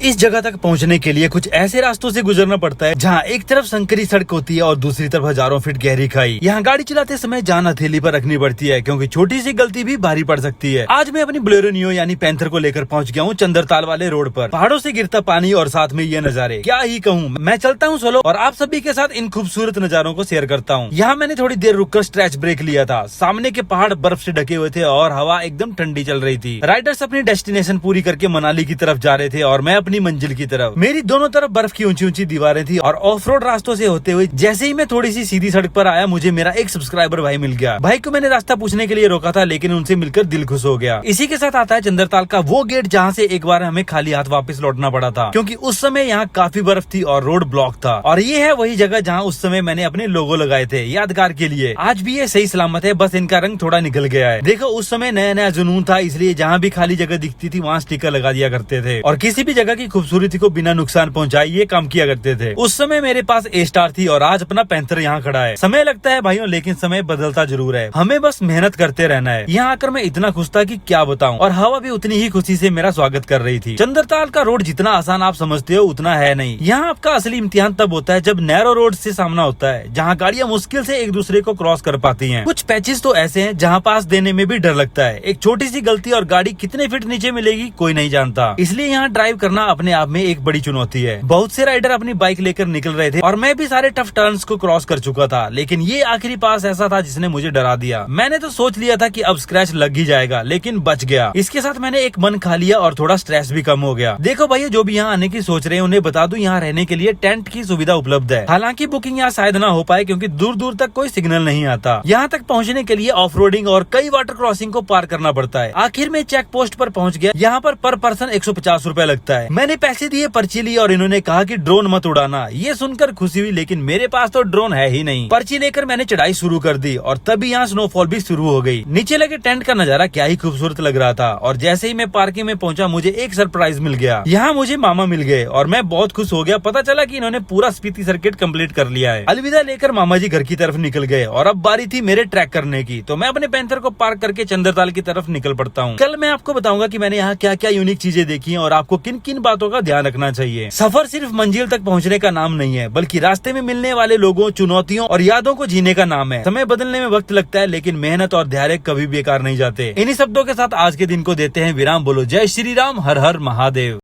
इस जगह तक पहुंचने के लिए कुछ ऐसे रास्तों से गुजरना पड़ता है जहां एक तरफ संकरी सड़क होती है और दूसरी तरफ हजारों फीट गहरी खाई। यहाँ गाड़ी चलाते समय जान हथेली पर रखनी पड़ती है क्योंकि छोटी सी गलती भी भारी पड़ सकती है। आज मैं अपनी बोलेरो नियो यानी पैंथर को लेकर पहुंच गया हूँ चंद्रताल वाले रोड पर। पहाड़ों से गिरता पानी और साथ में ये नजारे, क्या ही कहूँ। मैं चलता हूँ सोलो और आप सभी के साथ इन खूबसूरत नजारों को शेयर करता हूँ। यहाँ मैंने थोड़ी देर रुककर स्ट्रेच ब्रेक लिया था। सामने के पहाड़ बर्फ से ढके हुए थे और हवा एकदम ठंडी चल रही थी। राइडर्स अपनी डेस्टिनेशन पूरी करके मनाली की तरफ जा रहे थे और मैं अपनी मंजिल की तरफ। मेरी दोनों तरफ बर्फ की ऊंची ऊंची दीवारें थी और ऑफ रोड रास्तों से होते हुए जैसे ही मैं थोड़ी सी सीधी सड़क पर आया, मुझे मेरा एक सब्सक्राइबर भाई मिल गया। भाई को मैंने रास्ता पूछने के लिए रोका था, लेकिन उनसे मिलकर दिल खुश हो गया। इसी के साथ आता है चंद्रताल का वो गेट जहाँ से एक बार हमें खाली हाथ वापस लौटना पड़ा था, क्योंकि उस समय यहाँ काफी बर्फ थी और रोड ब्लॉक था। और ये है वही जगह जहाँ उस समय मैंने अपने लोगो लगाए थे यादगार के लिए। आज भी ये सही सलामत है, बस इनका रंग थोड़ा निकल गया है। देखो उस समय नया नया जुनून था, इसलिए जहाँ भी खाली जगह दिखती थी वहाँ स्टिकर लगा दिया करते थे और किसी भी जगह की खूबसूरती को बिना नुकसान पहुँचाए ये काम किया करते थे। उस समय मेरे पास ए स्टार थी और आज अपना पैंथर यहाँ खड़ा है। समय लगता है भाइयों, लेकिन समय बदलता जरूर है। हमें बस मेहनत करते रहना है। यहाँ आकर मैं इतना खुश था कि क्या बताऊं, और हवा भी उतनी ही खुशी से मेरा स्वागत कर रही थी। चंद्रताल का रोड जितना आसान आप समझते हो उतना है नहीं। यहाँ आपका असली इम्तिहान तब होता है जब नैरो रोड से सामना होता है, जहाँ गाड़ियाँ मुश्किल से एक दूसरे को क्रॉस कर पाती हैं। कुछ पैचेस तो ऐसे हैं जहाँ पास देने में भी डर लगता है। एक छोटी सी गलती और गाड़ी कितने फीट नीचे मिलेगी कोई नहीं जानता। इसलिए यहाँ ड्राइव करना अपने आप में एक बड़ी चुनौती है। बहुत से राइडर अपनी बाइक लेकर निकल रहे थे और मैं भी सारे टफ टर्न्स को क्रॉस कर चुका था, लेकिन ये आखिरी पास ऐसा था जिसने मुझे डरा दिया। मैंने तो सोच लिया था कि अब स्क्रैच लग ही जाएगा, लेकिन बच गया। इसके साथ मैंने एक मन खा लिया और थोड़ा स्ट्रेस भी कम हो गया। देखो भैया, जो भी यहाँ आने की सोच रहे हैं उन्हें बता दूं, यहाँ रहने के लिए टेंट की सुविधा उपलब्ध है। हालांकि बुकिंग यहाँ शायद ना हो पाए क्योंकि दूर दूर तक कोई सिग्नल नहीं आता। यहाँ तक पहुँचने के लिए ऑफ रोडिंग और कई वाटर क्रॉसिंग को पार करना पड़ता है। आखिर में चेक पोस्ट पर पहुँच गया। यहाँ पर पर्सन 150 रुपए लगता है। मैंने पैसे दिए, पर्ची ली और इन्होंने कहा कि ड्रोन मत उड़ाना। ये सुनकर खुशी हुई, लेकिन मेरे पास तो ड्रोन है ही नहीं। पर्ची लेकर मैंने चढ़ाई शुरू कर दी और तभी यहाँ स्नोफॉल भी शुरू हो गई। नीचे लगे टेंट का नजारा क्या ही खूबसूरत लग रहा था और जैसे ही मैं पार्किंग में पहुंचा मुझे एक सरप्राइज मिल गया। यहाँ मुझे मामा मिल गए और मैं बहुत खुश हो गया। पता चला कि इन्होंने पूरा स्पीति सर्किट कंप्लीट कर लिया है। अलविदा लेकर मामा जी घर की तरफ निकल गए और अब बारी थी मेरे ट्रैक करने की, तो मैं अपने पैंथर को पार्क करके चंद्रताल की तरफ निकल पड़ता हूँ। कल मैं आपको बताऊंगा कि मैंने यहाँ क्या क्या यूनिक चीजें देखी हैं और आपको किन किन बातों का ध्यान रखना चाहिए। सफर सिर्फ मंजिल तक पहुँचने का नाम नहीं है, बल्कि रास्ते में मिलने वाले लोगों, चुनौतियों और यादों को जीने का नाम है। समय बदलने में वक्त लगता है, लेकिन मेहनत और धैर्य कभी बेकार नहीं जाते। इन्हीं शब्दों के साथ आज के दिन को देते हैं विराम। बोलो जय श्री राम, हर हर महादेव।